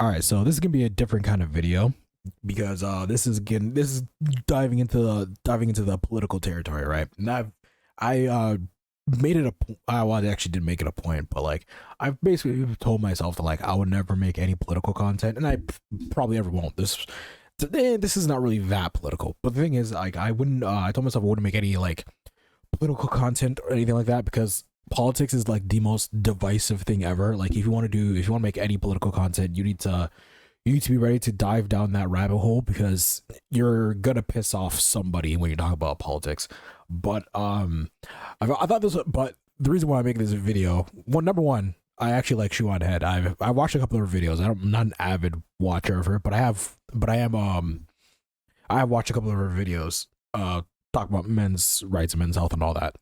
All right, so this is gonna be a different kind of video because this is diving into the political territory, right? And I made it well, I actually did make it a point, but like I've basically told myself that like I would never make any political content, and I probably ever won't. This is not really that political, but the thing is, like I wouldn't. I told myself I wouldn't make any like political content or anything like that because politics is like the most divisive thing ever. Like if you want to make any political content, you need to be ready to dive down that rabbit hole because you're gonna piss off somebody when you talk about politics. But I thought this, but the reason why I make this video, number one, I actually like shoeonhead. I watched a couple of her videos. I'm not an avid watcher of her, but I have watched a couple of her videos talk about men's rights and men's health and all that.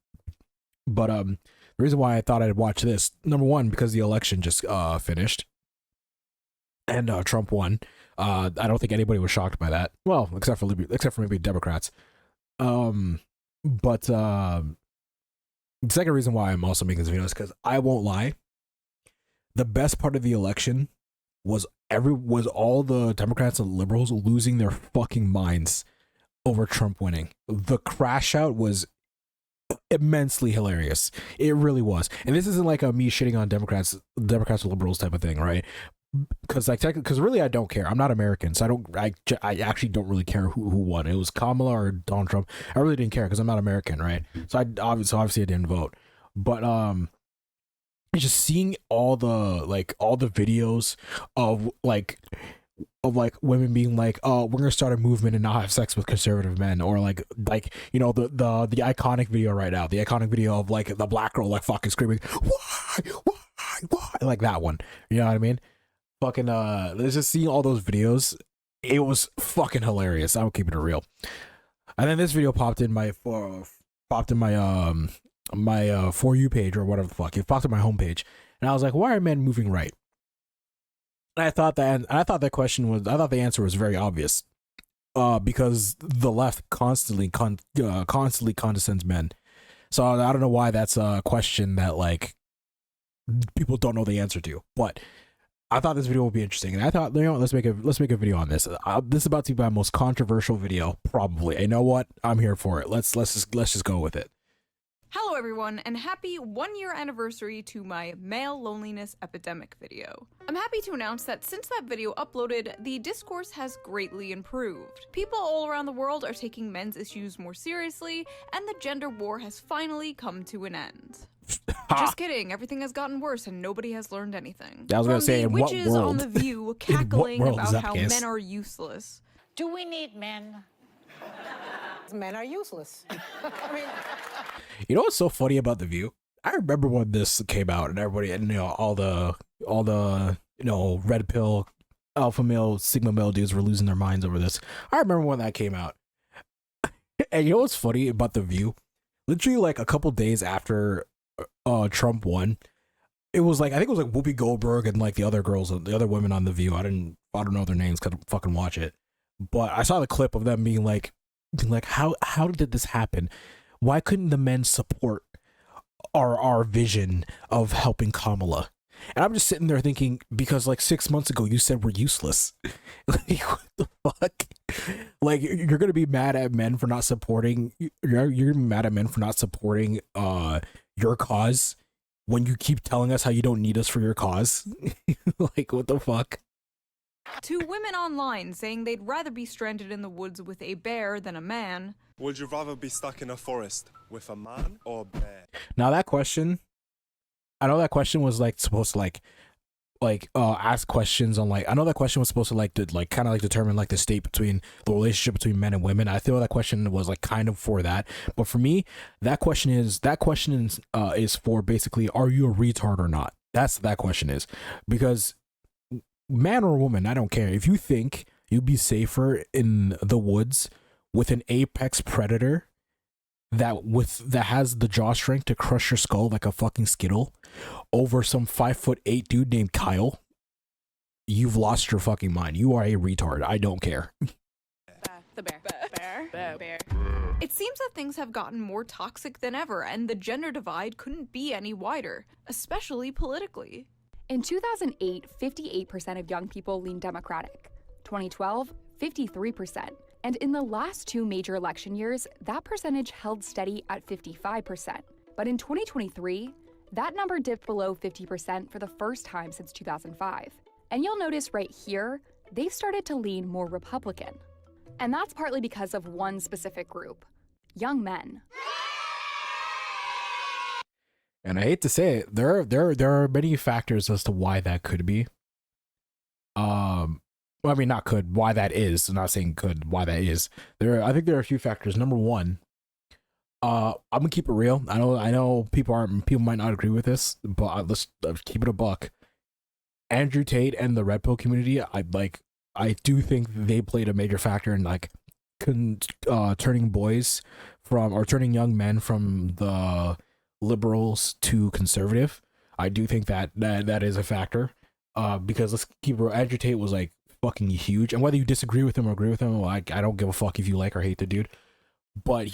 But the reason why I thought I'd watch this, number one, because the election just finished and Trump won. I don't think anybody was shocked by that. Well, except for maybe Democrats. But the second reason why I'm also making this video is because I won't lie. The best part of the election was all the Democrats and liberals losing their fucking minds over Trump winning. The crash out was immensely hilarious. It really was. And this isn't like a me shitting on Democrats or liberals type of thing, right? Because really I don't care. I'm not American, so I actually don't really care who won. It was Kamala or Donald Trump. I really didn't care because I'm not American, right? So obviously I didn't vote. But just seeing all the videos of women being like, oh, we're gonna start a movement and not have sex with conservative men, or like you know the iconic video right now, the iconic video of like the black girl like fucking screaming why, like that one, you know what I mean? Fucking just seeing all those videos, it was fucking hilarious. I'm keeping it real. And then this video popped in my For You page or whatever the fuck. It popped in my homepage, and I was like, why are men moving right? And I thought the answer was very obvious, because the left constantly condescends men. So I don't know why that's a question that like people don't know the answer to, but I thought this video would be interesting, and I thought, you know, let's make a video on this. This is about to be my most controversial video, probably. You know what? I'm here for it. Let's just go with it. Hello everyone, and happy 1-year anniversary to my male loneliness epidemic video. I'm happy to announce that since that video uploaded, the discourse has greatly improved. People all around the world are taking men's issues more seriously, and the gender war has finally come to an end. Just kidding, everything has gotten worse and nobody has learned anything. I was gonna say, in what witches world? on The View cackling about how Zacchaeus? men are useless. Do we need men? Men are useless. I mean, you know what's so funny about The View? I remember when this came out and everybody, and you know, all the you know, red pill, alpha male, sigma male dudes were losing their minds over this. I remember when that came out. And you know what's funny about The View? Literally like a couple days after Trump won, it was like, I think it was like Whoopi Goldberg and like the other women on The View. I don't know their names, couldn't fucking watch it. But I saw the clip of them being like how did this happen? Why couldn't the men support our vision of helping Kamala? And I'm just sitting there thinking, because like 6 months ago you said we're useless. Like, what the fuck? Like, you're gonna be mad at men for not supporting you're mad at men for not supporting your cause when you keep telling us how you don't need us for your cause. Like, what the fuck? To women online saying they'd rather be stranded in the woods with a bear than a man. Would you rather be stuck in a forest with a man or a bear? Now that question, I know that question was like supposed to ask questions on like, I know that question was supposed to kind of determine like the relationship between men and women. I feel that question was like kind of for that, but for me, that question is for basically, are you a retard or not? That question is, because man or woman, I don't care. If you think you'd be safer in the woods with an apex predator that has the jaw strength to crush your skull like a fucking Skittle over some 5'8" dude named Kyle, you've lost your fucking mind. You are a retard. I don't care. The bear. Bear. It seems that things have gotten more toxic than ever, and the gender divide couldn't be any wider, especially politically. In 2008, 58% of young people leaned Democratic. 2012, 53%. And in the last two major election years, that percentage held steady at 55%. But in 2023, that number dipped below 50% for the first time since 2005. And you'll notice right here, they've started to lean more Republican. And that's partly because of one specific group, young men. And I hate to say it, there are many factors as to why that could be. Well, I mean, not could, why that is. I'm not saying could, why that is. I think there are a few factors. Number one, I'm gonna keep it real. I know people might not agree with this, but let's keep it a buck. Andrew Tate and the Red Pill community, I do think they played a major factor in like turning turning young men from the liberals to conservative. I do think that is a factor. Because let's keep it, Andrew Tate was like fucking huge, and whether you disagree with him or agree with him, I don't give a fuck if you like or hate the dude. But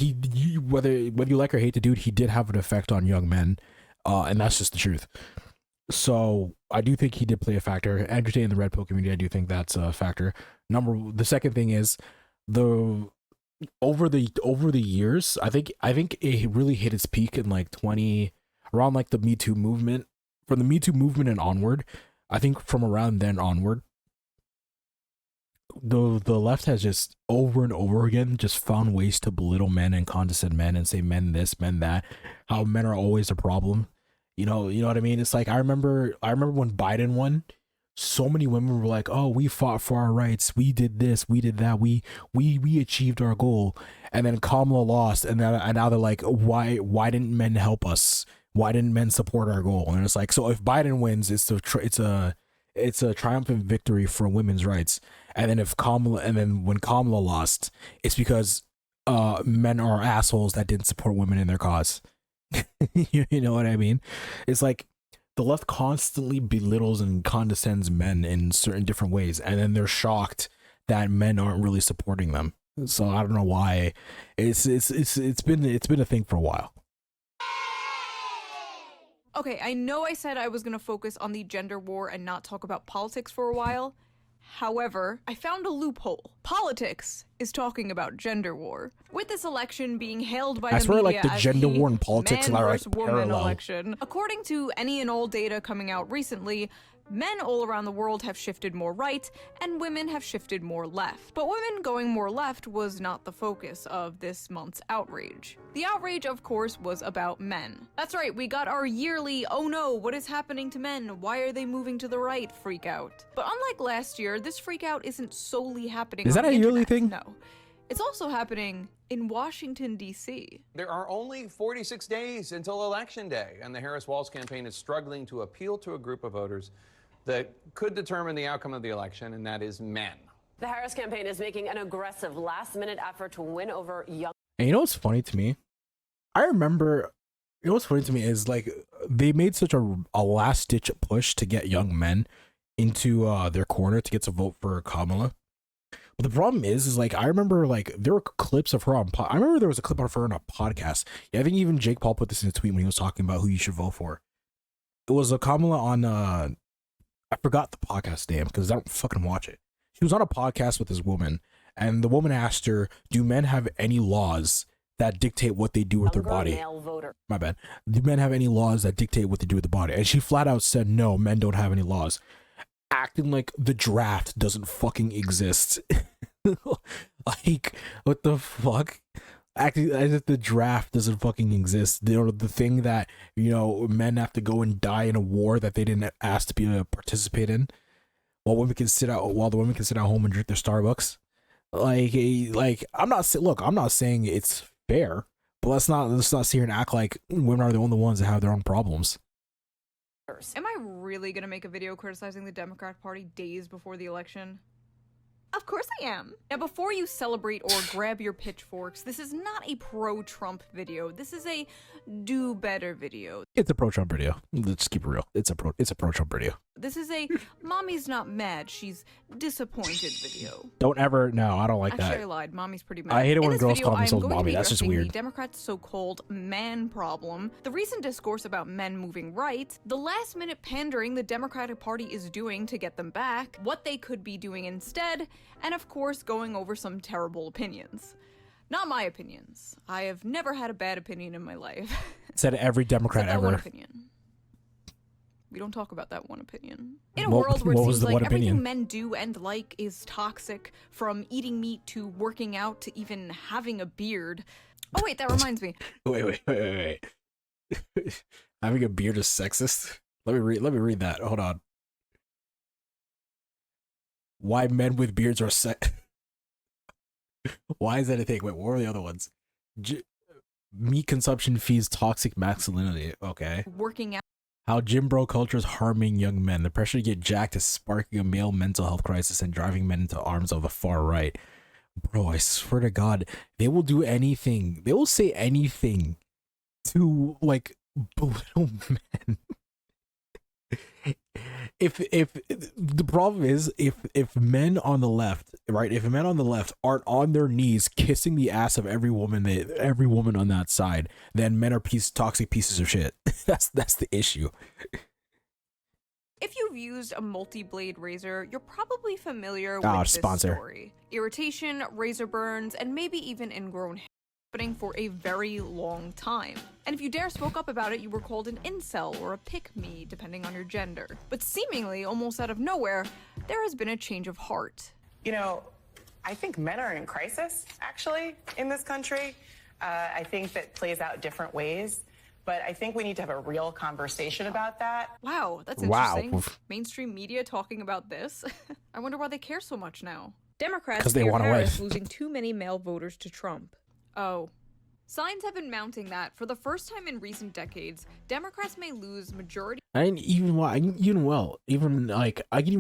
whether you like or hate the dude, he did have an effect on young men, and that's just the truth. So I do think he did play a factor. Andrew Tate and the Red Pill community, I do think that's a factor. The second thing is over the years, I think it really hit its peak in like around like the Me Too movement. From the Me Too movement and onward, I think from around then onward, the left has just over and over again just found ways to belittle men and condescend men and say men this, men that, how men are always a problem. You know what I mean? It's like I remember when Biden won, so many women were like, "Oh, we fought for our rights. We did this, we did that. We achieved our goal." And then Kamala lost, and now they're like, "Why didn't men help us? Why didn't men support our goal?" And it's like, so if Biden wins, it's a triumphant victory for women's rights. And then when Kamala lost, it's because men are assholes that didn't support women in their cause. You know what I mean? It's like the left constantly belittles and condescends men in certain different ways, and then they're shocked that men aren't really supporting them. So I don't know why. It's been a thing for a while. Okay, I know I said I was going to focus on the gender war and not talk about politics for a while. However, I found a loophole. Politics is talking about gender war. With this election being hailed by the media like the as gender war and politics man are versus like woman parallel. election. According to any and all data coming out recently, men all around the world have shifted more right, and women have shifted more left. But women going more left was not the focus of this month's outrage. The outrage, of course, was about men. That's right, we got our yearly, "Oh no, what is happening to men? Why are they moving to the right?" freak out. But unlike last year, this freak out isn't solely happening Is that on the a yearly internet. thing? No. It's also happening in Washington, D.C. There are only 46 days until Election Day, and the Harris-Walz campaign is struggling to appeal to a group of voters that could determine the outcome of the election, and that is men. The Harris campaign is making an aggressive last-minute effort to win over young... And you know what's funny to me? What's funny to me is like they made such a last-ditch push to get young men into their corner to get to vote for Kamala. But the problem is like I remember like there were clips of her I remember there was a clip of her on a podcast. Yeah, I think even Jake Paul put this in a tweet when he was talking about who you should vote for. It was a Kamala on I forgot the podcast name because I don't fucking watch it. She was on a podcast with this woman, and the woman asked her, "Do men have any laws that dictate what they do with their body?" Male voter. My bad. Do men have any laws that dictate what they do with the body? And she flat out said, "No, men don't have any laws." Acting like the draft doesn't fucking exist. Like, what the fuck? Acting as if the draft doesn't fucking exist. The thing that, men have to go and die in a war that they didn't ask to be a participate in, while the women can sit at home and drink their Starbucks. I'm not saying it's fair, but let's not sit here and act like women are the only ones that have their own problems. Am I really gonna make a video criticizing the Democrat Party days before the election? Of course I am. Now, before you celebrate or grab your pitchforks, this is not a pro-Trump video. This is a do better video. It's a pro-Trump video. Let's keep it real. It's a pro-Trump video. This is a mommy's not mad, she's disappointed video. Don't ever. No, I don't like Actually, that. I lied. Mommy's pretty mad. I hate it when In this girls video, call themselves I'm going to mommy. be That's just addressing weird. The Democrats' so-called man problem, the recent discourse about men moving right, the last-minute pandering the Democratic Party is doing to get them back, what they could be doing instead, and of course, going over some terrible opinions. Not my opinions. I have never had a bad opinion in my life. Said every Democrat Except that one ever. opinion. We don't talk about that one opinion. In a What- world where it what was seems the like one everything opinion? men do and like is toxic, from eating meat to working out to even having a beard. Oh wait, that reminds me. Wait. Having a beard is sexist? Let me read that. Hold on. Why men with beards are Why is that a thing? Wait, what were the other ones? Meat consumption feeds toxic masculinity. Okay. Working out. How gym bro culture is harming young men. The pressure to get jacked is sparking a male mental health crisis and driving men into arms of the far right. Bro, I swear to God, they will do anything. They will say anything to like belittle men. If the problem is if men on the left, right? If men on the left aren't on their knees kissing the ass of every woman on that side, then men are toxic pieces of shit. That's the issue. If you've used a multi-blade razor, you're probably familiar Ah, with this sponsor. story. Irritation, razor burns, and maybe even ingrown hair happening for a very long time. And if you dare spoke up about it, you were called an incel or a pick-me, depending on your gender. But seemingly, almost out of nowhere, there has been a change of heart. You know, I think men are in crisis, actually, in this country. I think that plays out different ways. But I think we need to have a real conversation about that. Wow, that's Wow. interesting. Mainstream media talking about this. I wonder why they care so much now. Democrats 'Cause they fear want a Harris wife. losing too many male voters to Trump. Oh. Signs have been mounting that, for the first time in recent decades, Democrats may lose majority. I can even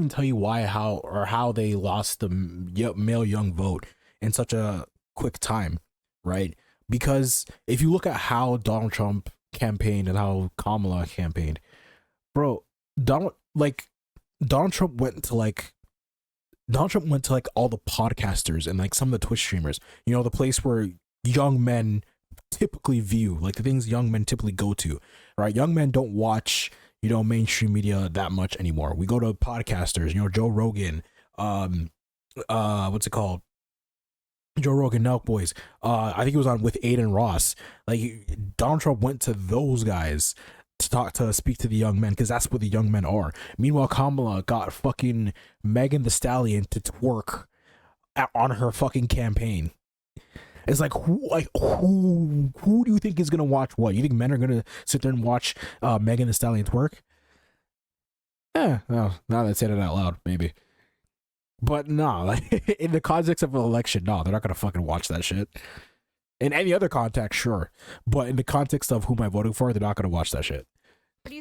tell you how they lost the male young vote in such a quick time, right? Because if you look at how Donald Trump campaigned and how Kamala campaigned, bro, Donald Trump went to all the podcasters and like some of the Twitch streamers, you know, the place where young men typically view, like the things young men typically go to, right? Young men don't watch, you know, mainstream media that much anymore. We go to podcasters, you know, Joe Rogan, what's it called? Joe Rogan, Nelk Boys. I think he was on with Aiden Ross. Like Donald Trump went to those guys to speak to the young men, because that's what the young men are. Meanwhile, Kamala got fucking Megan Thee Stallion to twerk on her fucking campaign. It's like who do you think is gonna watch what? You think men are gonna sit there and watch Megan Thee Stallion twerk? Well, now that I said it out loud, maybe. But no, like in the context of an election, no, they're not gonna fucking watch that shit. In any other context, sure, but in the context of whom I'm voting for, they're not gonna watch that shit.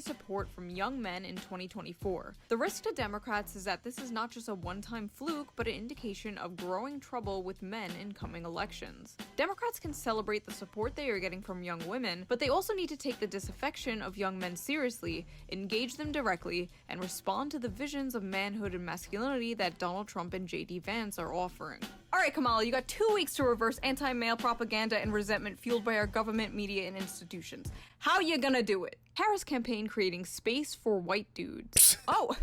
Support from young men in 2024. The risk to Democrats is that this is not just a one-time fluke, but an indication of growing trouble with men in coming elections. Democrats can celebrate the support they are getting from young women, but they also need to take the disaffection of young men seriously, engage them directly, and respond to the visions of manhood and masculinity that Donald Trump and JD Vance are offering. Alright, Kamala, you got 2 weeks to reverse anti-male propaganda and resentment fueled by our government, media, and institutions. How you gonna do it? Harris campaign creating space for white dudes. Oh,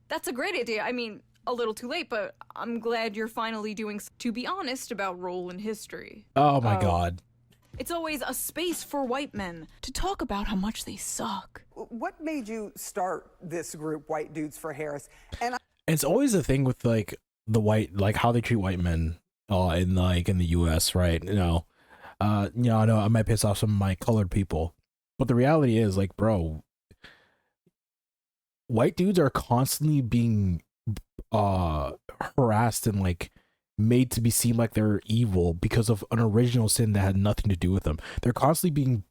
that's a great idea. I mean, a little too late, but I'm glad you're finally doing to be honest about role in history. Oh my God. It's always a space for white men to talk about how much they suck. What made you start this group, White Dudes for Harris? And It's always a thing with like the white, like how they treat white men in the US, right? You know, I know I might piss off some of my colored people, but the reality is, like, bro, white dudes are constantly being harassed and like made to be seem like they're evil because of an original sin that had nothing to do with them. They're constantly being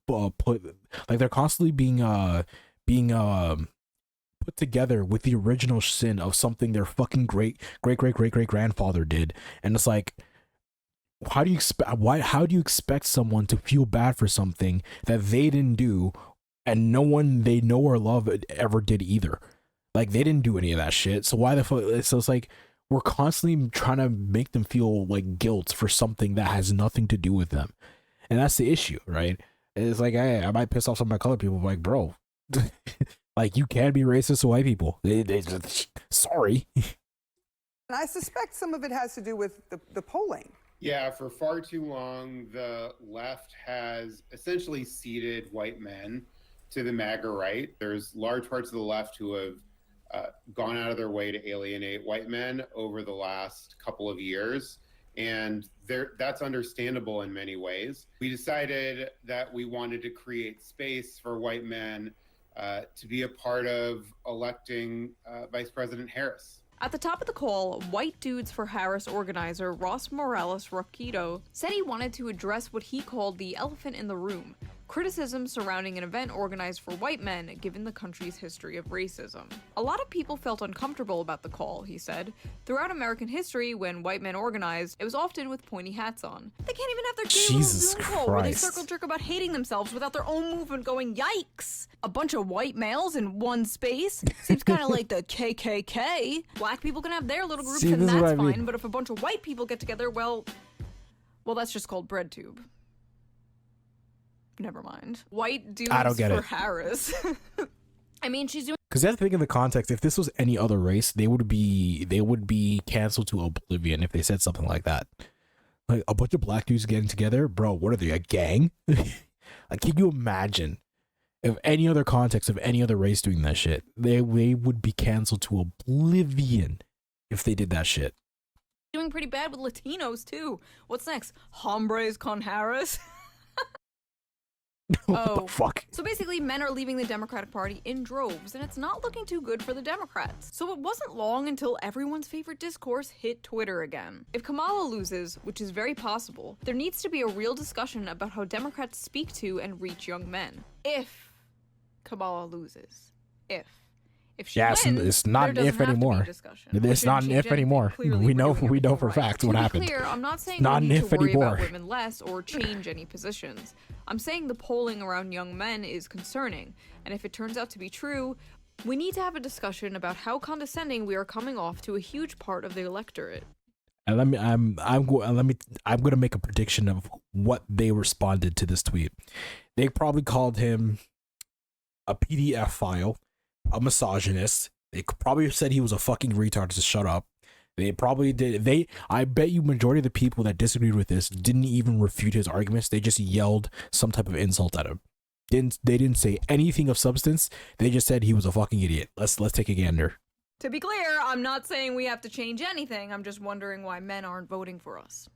put together with the original sin of something their fucking great grandfather did. And it's like, how do you expect someone to feel bad for something that they didn't do and no one they know or love ever did either? Like, they didn't do any of that shit. So why the fuck? So it's like, we're constantly trying to make them feel like guilt for something that has nothing to do with them. And that's the issue, right? It's like, hey, I might piss off some of my colored people, but like, bro, like, you can be racist to white people. Sorry. And I suspect some of it has to do with the polling. Yeah, for far too long, the left has essentially ceded white men to the MAGA right. There's large parts of the left who have gone out of their way to alienate white men over the last couple of years. And that's understandable in many ways. We decided that we wanted to create space for white men to be a part of electing Vice President Harris. At the top of the call, White Dudes for Harris organizer Ross Morales Roquito said he wanted to address what he called the elephant in the room, criticism surrounding an event organized for white men given the country's history of racism. A lot of people felt uncomfortable about the call, he said. Throughout American history, when white men organized, it was often with pointy hats on. They can't even have their gay little Zoom call where they circle jerk about hating themselves without their own movement going, yikes! A bunch of white males in one space? Seems kind of like the KKK. Black people can have their little groups and that's fine, but if a bunch of white people get together, well, that's just called breadtube. Never mind. White Dudes I don't get for it. Harris. I mean, she's doing. Because that's the thing in the context. If this was any other race, they would be canceled to oblivion if they said something like that. Like, a bunch of black dudes getting together, bro. What are they, a gang? Like, can you imagine if any other context of any other race doing that shit? They would be canceled to oblivion if they did that shit. Doing pretty bad with Latinos too. What's next? Hombres con Harris. What the fuck? So basically, men are leaving the Democratic Party in droves, and it's not looking too good for the Democrats. So it wasn't long until everyone's favorite discourse hit Twitter again. If Kamala loses, which is very possible, there needs to be a real discussion about how Democrats speak to and reach young men. If Kamala loses. If she wins, it's not an if anymore. It's not an if anymore. We know for a fact what happened. To be clear, I'm not saying we need to worry about women less or change any positions. I'm saying the polling around young men is concerning, and if it turns out to be true, we need to have a discussion about how condescending we are coming off to a huge part of the electorate. And I'm going to make a prediction of what they responded to this tweet. They probably called him a PDF file, a misogynist. They probably said he was a fucking retard to shut up. They probably did. I bet you majority of the people that disagreed with this didn't even refute his arguments. They just yelled some type of insult at him. They didn't say anything of substance. They just said he was a fucking idiot. Let's take a gander. To be clear, I'm not saying we have to change anything. I'm just wondering why men aren't voting for us.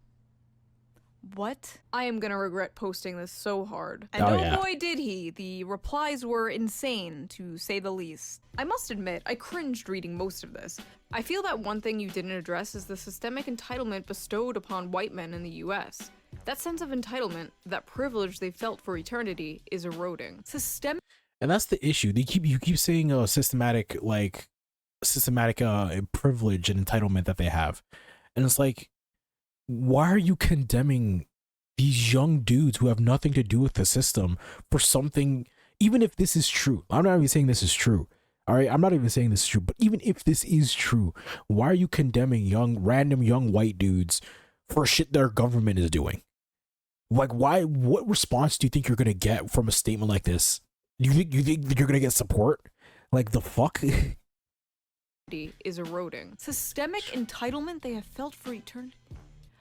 What? I am gonna regret posting this so hard. And boy did he. The replies were insane, to say the least. I must admit, I cringed reading most of this. I feel that one thing you didn't address is the systemic entitlement bestowed upon white men in the US. That sense of entitlement, that privilege they felt for eternity, is eroding. And that's the issue. You keep saying systematic privilege and entitlement that they have. And it's like, why are you condemning these young dudes who have nothing to do with the system for something, even if this is true? I'm not even saying this is true. All right, I'm not even saying this is true, but even if this is true, why are you condemning random young white dudes for shit their government is doing? Like, why? What response do you think you're gonna get from a statement like this? You think you're gonna get support? Like, the fuck? Is eroding. Systemic entitlement they have felt for eternity.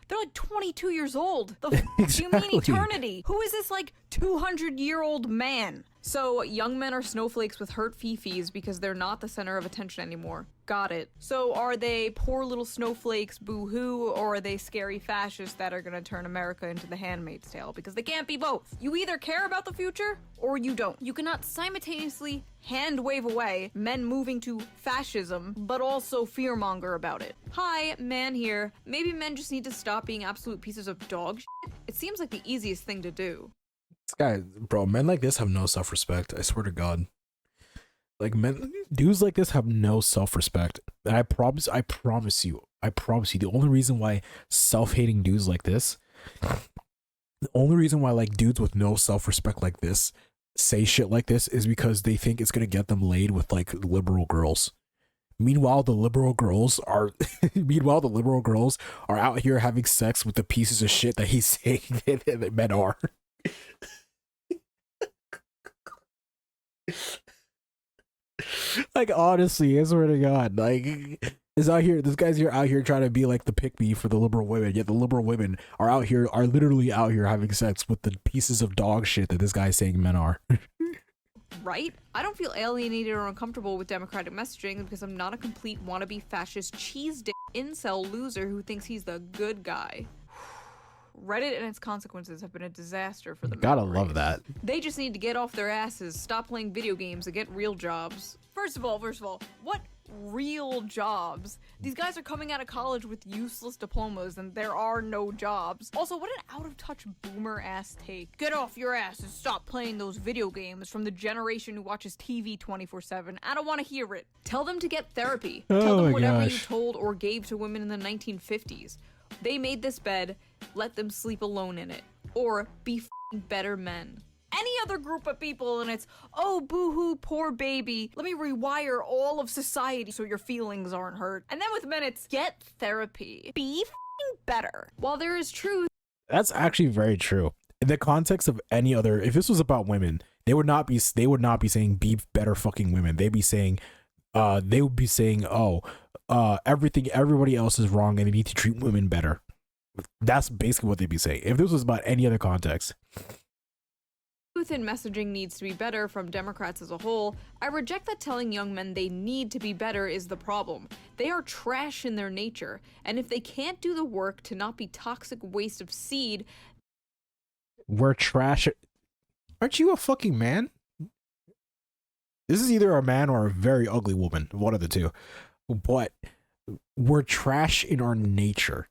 They're like 22 years old. The fuck do you mean eternity? Who is this like 200-year-old man? So young men are snowflakes with hurt fifis because they're not the center of attention anymore. Got it. So are they poor little snowflakes, boo-hoo, or are they scary fascists that are gonna turn America into the Handmaid's Tale? Because they can't be both. You either care about the future or you don't. You cannot simultaneously hand wave away men moving to fascism, but also fearmonger about it. Hi, man here. Maybe men just need to stop being absolute pieces of dog shit. It seems like the easiest thing to do. This guy, bro, men like this have no self-respect. I swear to God. Like dudes like this have no self-respect. And I promise you, the only reason why self-hating dudes like this, the only reason why like dudes with no self-respect like this say shit like this is because they think it's gonna get them laid with like liberal girls. Meanwhile, the liberal girls are out here having sex with the pieces of shit that he's saying that men are. Like, honestly, I swear to God, like, this guy's out here trying to be like the pick me for the liberal women, yet the liberal women are literally out here having sex with the pieces of dog shit that this guy's saying men are. Right? I don't feel alienated or uncomfortable with Democratic messaging because I'm not a complete wannabe fascist cheese dick incel loser who thinks he's the good guy. Reddit and its consequences have been a disaster for the Gotta love that. They just need to get off their asses, stop playing video games, and get real jobs. First of all, what real jobs? These guys are coming out of college with useless diplomas and there are no jobs. Also, what an out-of-touch boomer-ass take. Get off your ass and stop playing those video games from the generation who watches TV 24/7. I don't want to hear it. Tell them to get therapy. Tell them whatever you told or gave to women in the 1950s. They made this bed, let them sleep alone in it. Or be f***ing better men. Any other group of people and it's, oh, boo-hoo, poor baby. Let me rewire all of society so your feelings aren't hurt. And then with men, it's get therapy. Be f***ing better. While there is truth. That's actually very true. In the context of any other, if this was about women, they would not be saying be better fucking women. They would be saying, everybody else is wrong and they need to treat women better. That's basically what they'd be saying if this was about any other context. Truth in messaging needs to be better from Democrats as a whole. I reject that telling young men they need to be better is the problem. They are trash in their nature, and if they can't do the work to not be toxic waste of seed, we're trash. Aren't you a fucking man? This is either a man or a very ugly woman, one of the two. But we're trash in our nature.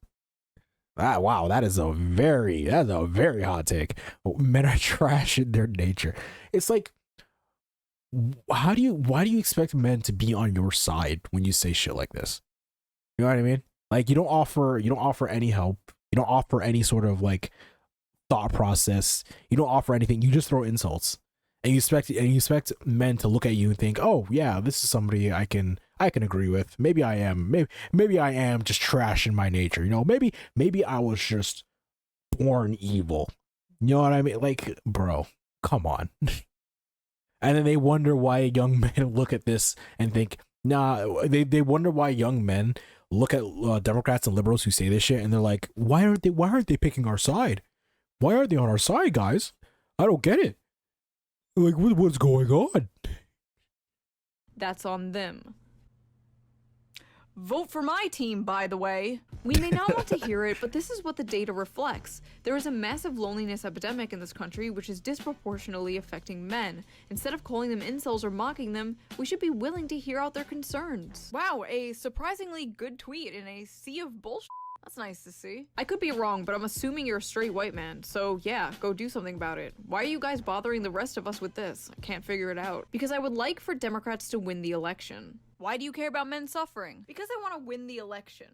Wow, that's a very hot take. Men are trash in their nature. It's like, why do you expect men to be on your side when you say shit like this? You know what I mean? Like, you don't offer any help. You don't offer any sort of like thought process. You don't offer anything. You just throw insults. And you expect men to look at you and think, oh yeah, this is somebody I can agree with. Maybe I am. Maybe I am just trash in my nature. You know, maybe I was just born evil. You know what I mean? Like, bro, come on. And then they wonder why young men look at this and think, nah. They wonder why young men look at Democrats and liberals who say this shit and they're like, why aren't they picking our side? Why aren't they on our side, guys? I don't get it. Like, what's going on? That's on them. Vote for my team, by the way. We may not want to hear it, but this is what the data reflects. There is a massive loneliness epidemic in this country, which is disproportionately affecting men. Instead of calling them incels or mocking them, we should be willing to hear out their concerns. Wow, a surprisingly good tweet in a sea of bullshit. That's nice to see. I could be wrong, but I'm assuming you're a straight white man, so yeah, go do something about it. Why are you guys bothering the rest of us with this? I can't figure it out. Because I would like for Democrats to win the election. Why do you care about men suffering? Because I want to win the election.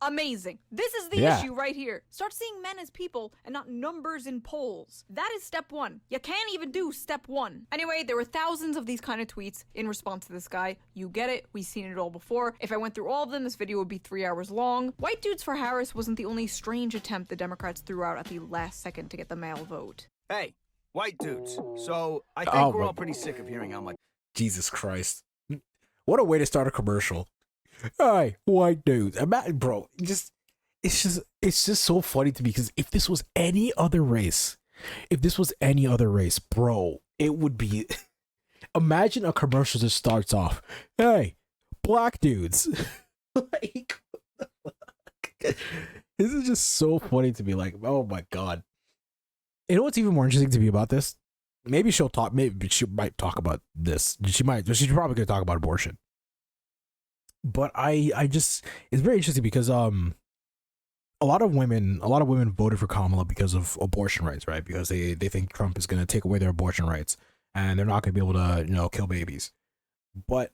Amazing. This is the issue right here. Start seeing men as people and not numbers in polls. That is step one. You can't even do step one. Anyway, there were thousands of these kind of tweets in response to this guy. You get it. We've seen it all before. If I went through all of them, this video would be 3 hours long. White dudes for Harris wasn't the only strange attempt the Democrats threw out at the last second to get the male vote. Hey, white dudes. So I think we're all pretty sick of hearing how much. Jesus Christ. What a way to start a commercial. Hi, white dudes. Bro, it's just so funny to me because if this was any other race, bro, it would be. Imagine a commercial that starts off, hey, black dudes. Like, what the fuck? This is just so funny to me. Like, oh my God. You know what's even more interesting to me about this? Maybe she might talk about this. She's probably gonna talk about abortion. But it's very interesting because a lot of women voted for Kamala because of abortion rights, right? Because they think Trump is going to take away their abortion rights and they're not going to be able to, kill babies. But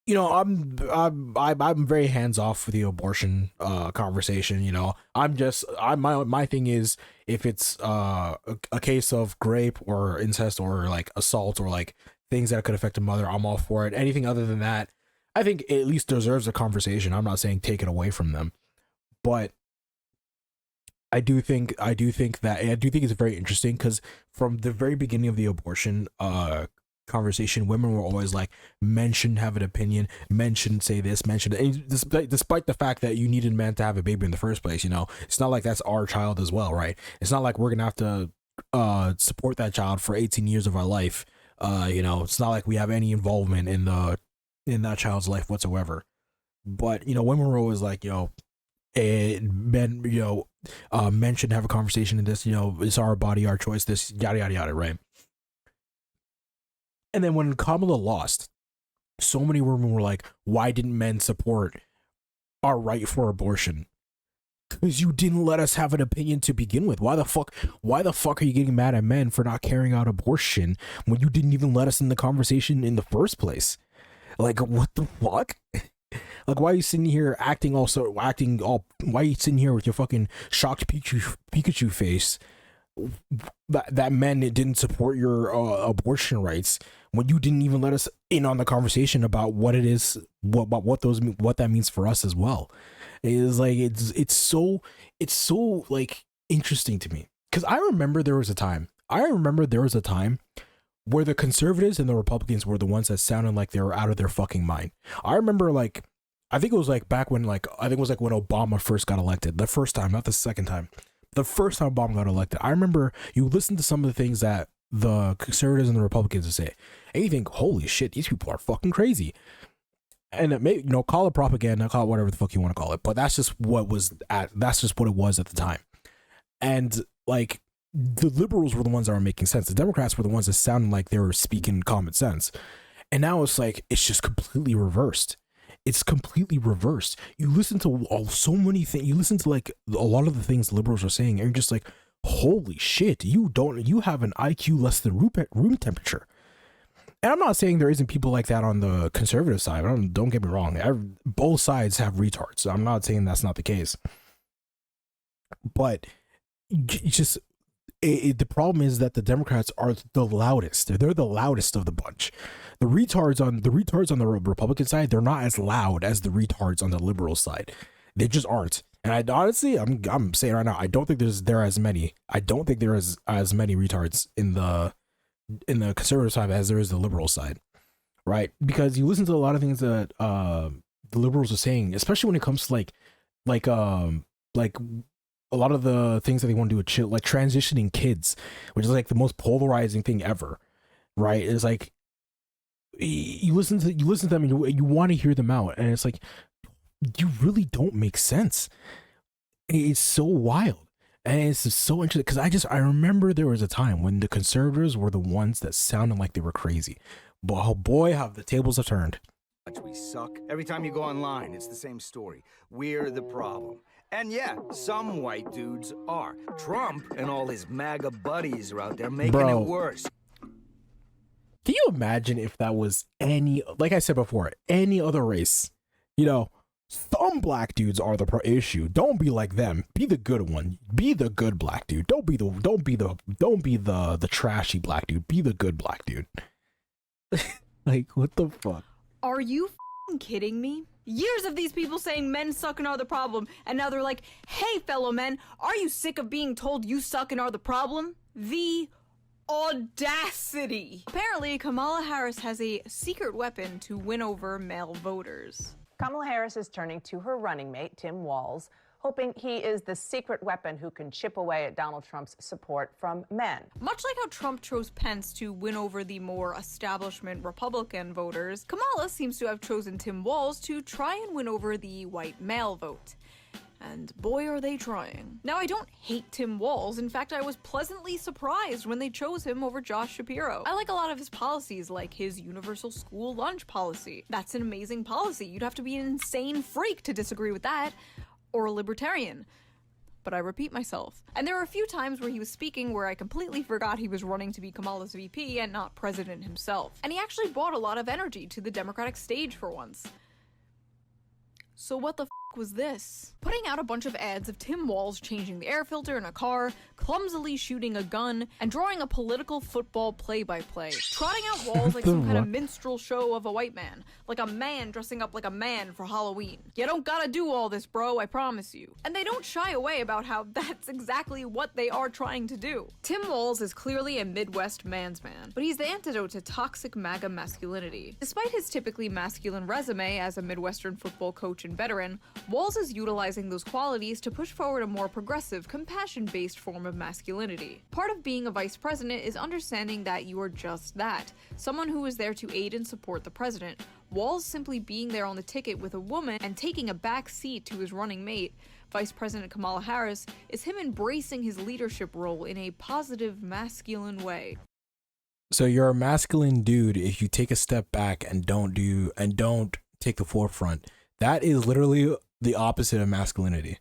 you know, I'm very hands off for the abortion conversation. You know, my thing is, if it's a case of rape or incest or like assault or like things that could affect a mother, I'm all for it. Anything other than that, I think it at least deserves a conversation. I'm not saying take it away from them, but I do think it's very interesting because from the very beginning of the abortion conversation, women were always like, men shouldn't have an opinion, men shouldn't say this, men should, and despite the fact that you needed men to have a baby in the first place, you know, it's not like that's our child as well, right? It's not like we're gonna have to support that child for 18 years of our life. You know, it's not like we have any involvement in that child's life whatsoever. But you know, women were always like, you know, men, you know, men should have a conversation in this, you know, it's our body, our choice, this yada yada yada, right? And then when Kamala lost, so many women were like, why didn't men support our right for abortion? Because you didn't let us have an opinion to begin with. Why the fuck are you getting mad at men for not carrying out abortion when you didn't even let us in the conversation in the first place? Like, what the fuck? Like, why are you sitting here why are you sitting here with your fucking shocked Pikachu face that men didn't support your abortion rights when you didn't even let us in on the conversation about what it is, what that means for us as well? It is like, it's so like interesting to me, because I remember there was a time where the conservatives and the Republicans were the ones that sounded like they were out of their fucking mind. I remember, like, I think it was like back when, like, I think it was like when Obama first got elected, the first time, not the second time. The first time Obama got elected, I remember you listen to some of the things that the conservatives and the Republicans would say, and you think, holy shit, these people are fucking crazy. And it may, you know, call it propaganda, call it whatever the fuck you want to call it, but that's just what it was at the time. And like, the liberals were the ones that were making sense. The Democrats were the ones that sounded like they were speaking common sense. And now it's like, it's just completely reversed. It's completely reversed. You listen to so many things. You listen to like a lot of the things the liberals are saying, and you're just like, holy shit, you have an IQ less than room temperature. And I'm not saying there isn't people like that on the conservative side. Don't get me wrong. Both sides have retards. So I'm not saying that's not the case. But it's just, the problem is that the Democrats are the loudest. They're the loudest of the bunch. The retards on the Republican side, they're not as loud as the retards on the liberal side. They just aren't. And I honestly, I'm saying right now, I don't think there are as many. I don't think there is as many retards in the conservative side as there is the liberal side, right? Because you listen to a lot of things that the liberals are saying, especially when it comes to like a lot of the things that they want to do with shit, like transitioning kids, which is like the most polarizing thing ever, right? It's like you listen to them and you want to hear them out, and it's like, you really don't make sense. It's so wild. And it's just so interesting, because I remember there was a time when the conservatives were the ones that sounded like they were crazy. But oh boy, how the tables have turned. We suck. Every time you go online, it's the same story. We're the problem. And yeah, some white dudes are. Trump and all his MAGA buddies are out there making it worse. Can you imagine if that was like I said before, any other race? You know, some black dudes are the issue. Don't be like them. Be the good one. Be the good black dude. Don't be the trashy black dude. Be the good black dude. Like, what the fuck? Are you f***ing kidding me? Years of these people saying men suck and are the problem, and now they're like, hey fellow men, are you sick of being told you suck and are the problem? The audacity. Apparently, Kamala Harris has a secret weapon to win over male voters. Kamala Harris is turning to her running mate, Tim Walz, hoping he is the secret weapon who can chip away at Donald Trump's support from men. Much like how Trump chose Pence to win over the more establishment Republican voters, Kamala seems to have chosen Tim Walz to try and win over the white male vote. And boy, are they trying. Now, I don't hate Tim Walz. In fact, I was pleasantly surprised when they chose him over Josh Shapiro. I like a lot of his policies, like his universal school lunch policy. That's an amazing policy. You'd have to be an insane freak to disagree with that, or a libertarian. but I repeat myself. And there were a few times where he was speaking where I completely forgot he was running to be Kamala's VP and not president himself. And he actually brought a lot of energy to the Democratic stage for once. So what the f was this? Putting out a bunch of ads of Tim Walz changing the air filter in a car, clumsily shooting a gun, and drawing a political football play-by-play. Trotting out Walz like some kind of minstrel show of a white man, like a man dressing up like a man for Halloween. You don't gotta do all this, bro, I promise you. And they don't shy away about how that's exactly what they are trying to do. Tim Walz is clearly a Midwest man's man, but he's the antidote to toxic MAGA masculinity. Despite his typically masculine resume as a Midwestern football coach and veteran, Walz is utilizing those qualities to push forward a more progressive, compassion-based form of masculinity. Part of being a vice president is understanding that you are just that, someone who is there to aid and support the president. Walz simply being there on the ticket with a woman and taking a back seat to his running mate, Vice President Kamala Harris, is him embracing his leadership role in a positive, masculine way. So you're a masculine dude if you take a step back and don't take the forefront. That is literally the opposite of masculinity.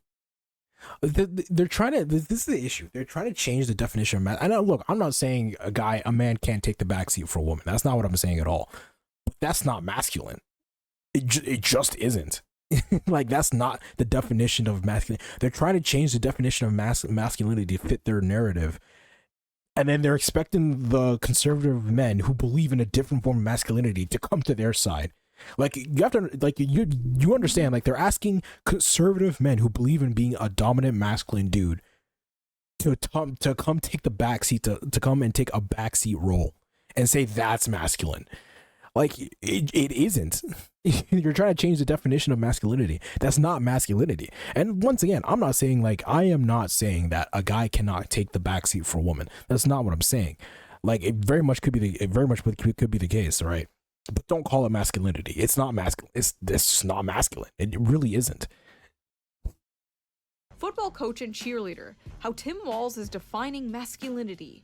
They're trying to, this is the issue. They're trying to change the definition of man. I know, look, I'm not saying a man can't take the backseat for a woman. That's not what I'm saying at all. But that's not masculine. It just isn't. Like, that's not the definition of masculine. They're trying to change the definition of masculinity to fit their narrative. And then they're expecting the conservative men who believe in a different form of masculinity to come to their side. Like, you have to, like, you understand, like, they're asking conservative men who believe in being a dominant masculine dude to come take the backseat, to come and take a backseat role and say that's masculine. Like, it isn't. You're trying to change the definition of masculinity. That's not masculinity. And once again, I'm not saying, like, I am not saying that a guy cannot take the backseat for a woman. That's not what I'm saying. Like, it very much could be the case, right? But don't call it masculinity. It's not masculine. It's just not masculine. It really isn't. Football coach and cheerleader, how Tim Walz is defining masculinity.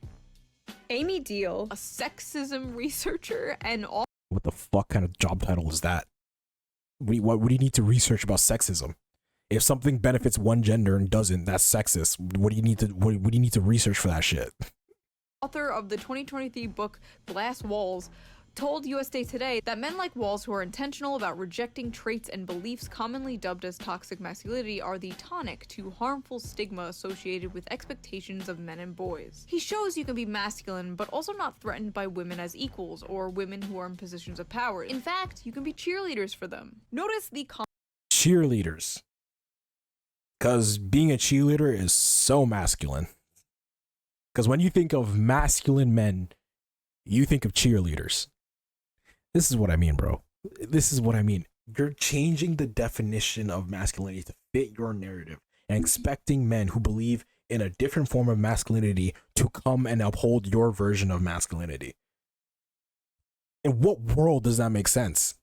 Amy Deal, a sexism researcher and all. What the fuck kind of job title is that? What do you need to research about sexism? If something benefits one gender and doesn't, that's sexist. What do you need to research for that shit? Author of the 2023 book Glass Walls told USA Today that men like Walz who are intentional about rejecting traits and beliefs commonly dubbed as toxic masculinity are the tonic to harmful stigma associated with expectations of men and boys. He shows you can be masculine but also not threatened by women as equals or women who are in positions of power. In fact, you can be cheerleaders for them. Notice the cheerleaders. Because being a cheerleader is so masculine. Because when you think of masculine men, you think of cheerleaders. This is what I mean, bro. This is what I mean. You're changing the definition of masculinity to fit your narrative and expecting men who believe in a different form of masculinity to come and uphold your version of masculinity. In what world does that make sense?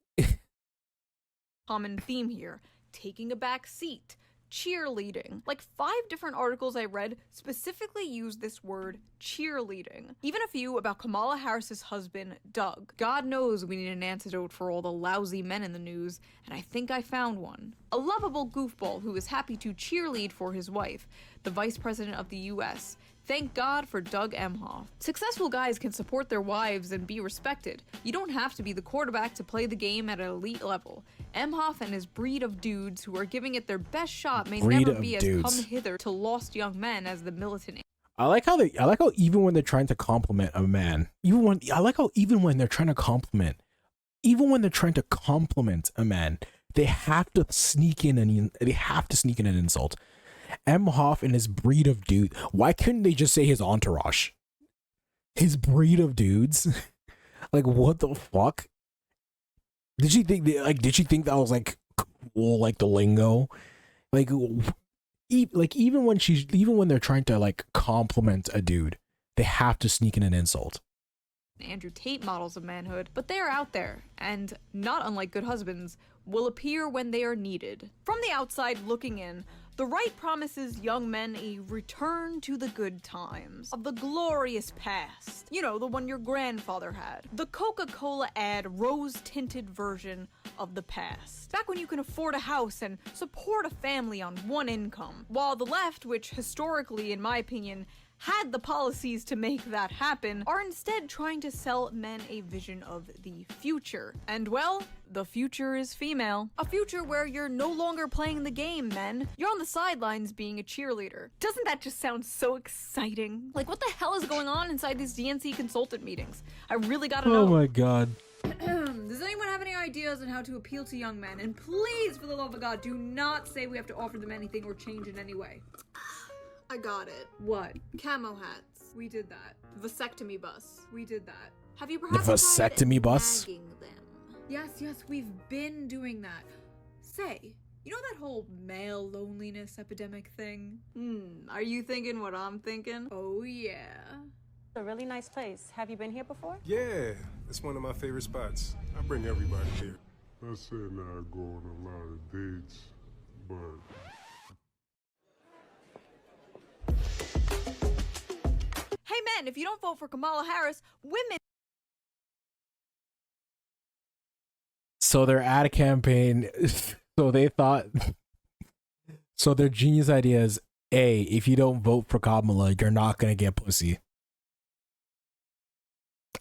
Common theme here: taking a back seat, cheerleading. Like 5 different articles I read specifically use this word cheerleading. Even a few about Kamala Harris's husband, Doug. God knows we need an antidote for all the lousy men in the news, and I think I found one. A lovable goofball who is happy to cheerlead for his wife, the Vice President of the US. Thank God for Doug Emhoff. Successful guys can support their wives and be respected. You don't have to be the quarterback to play the game at an elite level. Emhoff and his breed of dudes who are giving it their best shot may never be as come hither to lost young men as the militant. I like how even when they're trying to compliment a man, even when they're trying to compliment a man, they have to sneak in an insult. Emhoff and his breed of dude. Why couldn't they just say his entourage? His breed of dudes. Like, what the fuck? Did she think that was like cool, like the lingo? Even when they're trying to like compliment a dude, they have to sneak in an insult. Andrew Tate models of manhood, but they are out there, and not unlike good husbands, will appear when they are needed. From the outside looking in, The right promises young men a return to the good times of the glorious past. You know, the one your grandfather had. The Coca-Cola ad rose-tinted version of the past. Back when you can afford a house and support a family on one income. While the left, which historically, in my opinion, had the policies to make that happen, are instead trying to sell men a vision of the future. And well, the future is female. A future where you're no longer playing the game, men. You're on the sidelines being a cheerleader. Doesn't that just sound so exciting? Like, what the hell is going on inside these DNC consultant meetings? I really gotta know. Oh my god. Does anyone have any ideas on how to appeal to young men? And please, for the love of God, do not say we have to offer them anything or change in any way. I got it. What? Camo hats. We did that. Vasectomy bus. We did that. Have you perhaps The vasectomy bus? tagging them? Yes, we've been doing that. Say, you know that whole male loneliness epidemic thing? Are you thinking what I'm thinking? Oh yeah. A really nice place. Have you been here before? Yeah, it's one of my favorite spots. I bring everybody here. I said I go on a lot of dates, but... Hey men, if you don't vote for Kamala Harris, women... So their ad campaign, so they thought, so their genius idea is, A, if you don't vote for Kamala, you're not going to get pussy.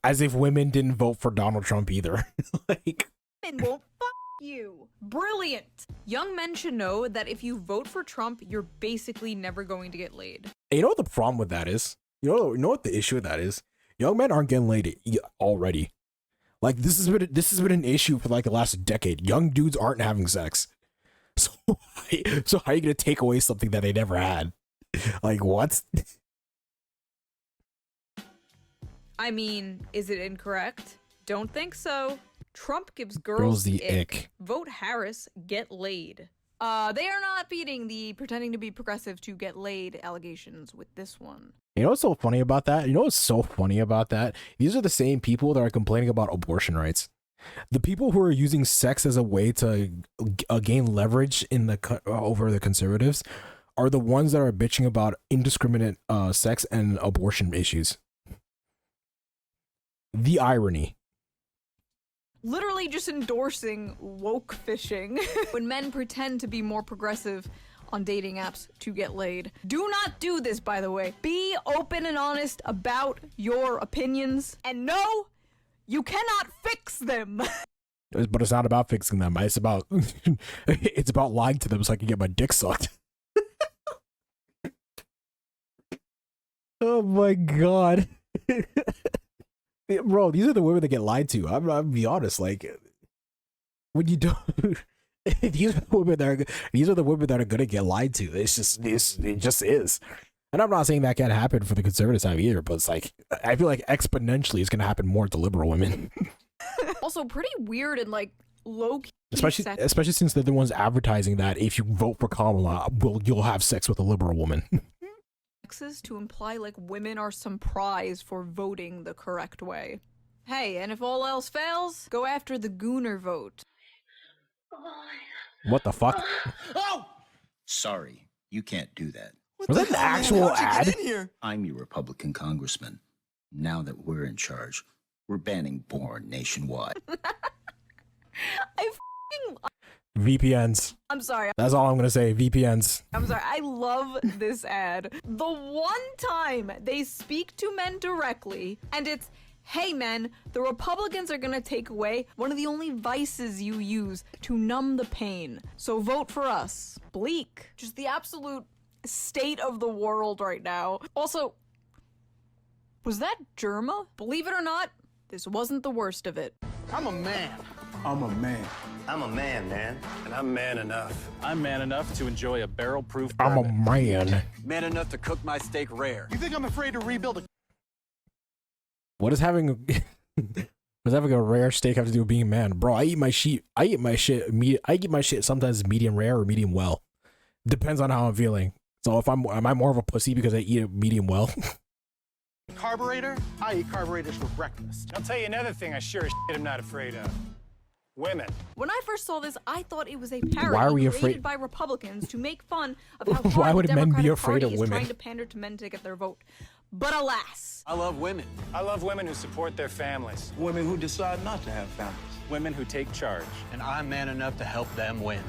As if women didn't vote for Donald Trump either. Like, women won't fuck you. Brilliant. Young men should know that if you vote for Trump, you're basically never going to get laid. you know what the problem with that is? You know what the issue with that is? Young men aren't getting laid already. Like, this has been an issue for like the last decade. Young dudes aren't having sex. So how are you gonna take away something that they never had? Like, what? I mean, is it incorrect? Don't think so. Trump gives girls, Girls the ick. Vote Harris, get laid. They are not beating the pretending to be progressive to get laid allegations with this one. You know what's so funny about that? You know what's so funny about that? These are the same people that are complaining about abortion rights. The people who are using sex as a way to gain leverage in the over the conservatives are the ones that are bitching about indiscriminate sex and abortion issues. The irony. Literally just endorsing woke fishing. When men pretend to be more progressive on dating apps to get laid. Do not do this, by the way. Be open and honest about your opinions. And no, you cannot fix them. But it's not about fixing them. It's about it's about lying to them so I can get my dick sucked. Oh my god. Bro, these are the women that get lied to. I'm gonna be honest. Like, when you don't, these are the women that are gonna get lied to. It just is. And I'm not saying that can't happen for the conservative side either, but it's like, I feel like exponentially it's gonna happen more to liberal women. Also, pretty weird and like low-key. Especially since they're the ones advertising that if you vote for Kamala, you'll have sex with a liberal woman. To imply like women are some prize for voting the correct way. Hey, and if all else fails, go after the Gooner vote. What the fuck? Oh! Sorry, you can't do that. Was that an actual ad? I'm your Republican congressman. Now that we're in charge, we're banning porn nationwide. VPNs. I'm sorry. That's all I'm gonna say. VPNs. I'm sorry. I love this ad. The one time they speak to men directly, and it's, hey men, the Republicans are gonna take away one of the only vices you use to numb the pain. So vote for us. Bleak. Just the absolute state of the world right now. Also, was that Germa? Believe it or not, this wasn't the worst of it. I'm a man. I'm a man. I'm a man. And I'm man enough. I'm man enough to enjoy a barrel-proof I'm a bourbon. man. Man enough to cook my steak rare. You think I'm afraid to rebuild a... What does having a rare steak have to do with being a man? Bro, I eat my shit sometimes medium rare or medium well. Depends on how I'm feeling. So if am I more of a pussy because I eat it medium well? Carburetor? I eat carburetors for breakfast. I'll tell you another thing I sure as shit am not afraid of. Women. When I first saw this, I thought it was a parody Why are we created afraid- by Republicans to make fun of how Why hard would the men be Democratic afraid Party of is women? trying to pander to men to get their vote. But alas, I love women. I love women who support their families. Women who decide not to have families. Women who take charge. And I'm man enough to help them win.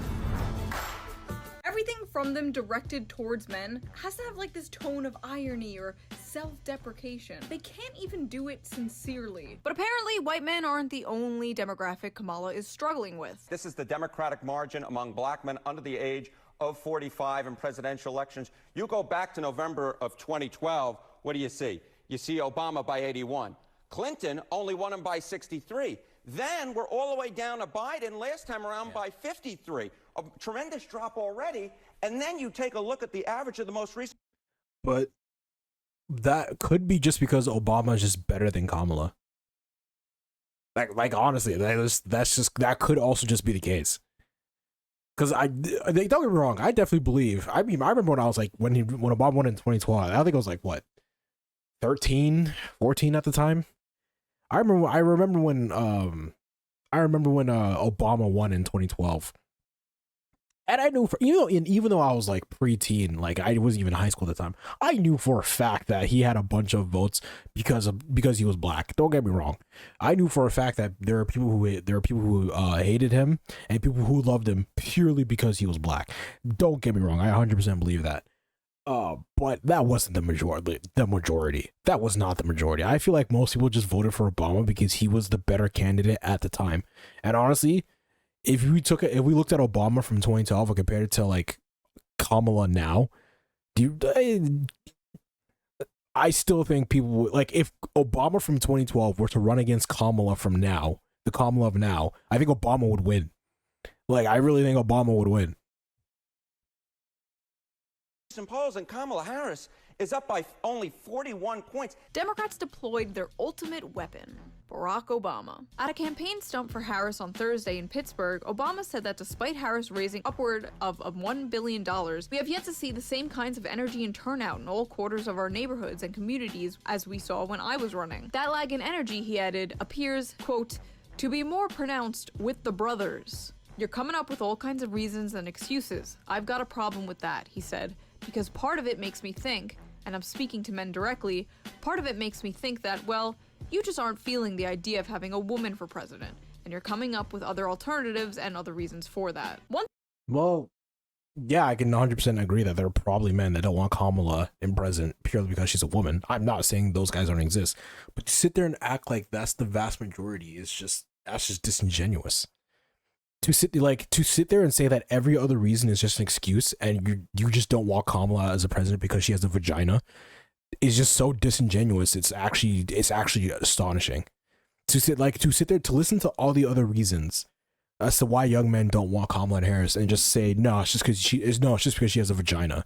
everything from them directed towards men has to have like this tone of irony or self-deprecation. They can't even do it sincerely. But apparently, white men aren't the only demographic Kamala is struggling with. This is the Democratic margin among black men under the age of 45 in presidential elections. You go back to November of 2012, what do you see? You see Obama by 81. Clinton only won him by 63. Then we're all the way down to Biden last time around by 53. A tremendous drop already. And then you take a look at the average of the most recent. But that could be just because Obama is just better than Kamala. Like honestly, that could also just be the case. Because don't get me wrong, I definitely believe. I mean, I remember when I was like when Obama won in 2012. I think it was like what, 13, 14 at the time. I remember when Obama won in 2012. And I knew even though I was like preteen, like I wasn't even in high school at the time, I knew for a fact that he had a bunch of votes because he was black. Don't get me wrong. I knew for a fact that there are people who hated him and people who loved him purely because he was black. Don't get me wrong. I 100% believe that. But that wasn't the majority. That was not the majority. I feel like most people just voted for Obama because he was the better candidate at the time. And honestly, if we looked at Obama from 2012 and compared it to like Kamala now, I still think people would, like, if Obama from 2012 were to run against Kamala from now, the Kamala of now, I think Obama would win. Like, I really think Obama would win. polls, and Kamala Harris is up by only 41 points. Democrats deployed their ultimate weapon, Barack Obama. At a campaign stunt for Harris on Thursday in Pittsburgh, Obama said that despite Harris raising upward of $1 billion, we have yet to see the same kinds of energy and turnout in all quarters of our neighborhoods and communities as we saw when I was running. That lag in energy, he added, appears, quote, to be more pronounced with the brothers. You're coming up with all kinds of reasons and excuses. I've got a problem with that, he said, because part of it makes me think, and I'm speaking to men directly, part of it makes me think that, well, you just aren't feeling the idea of having a woman for president, and you're coming up with other alternatives and other reasons for that. Well, yeah, I can 100% agree that there are probably men that don't want Kamala in president purely because she's a woman. I'm not saying those guys don't exist, but to sit there and act like that's the vast majority that's just disingenuous. To sit there and say that every other reason is just an excuse and you just don't want Kamala as a president because she has a vagina is just so disingenuous. It's actually astonishing. To sit there to listen to all the other reasons as to why young men don't want Kamala Harris and just say it's just because she has a vagina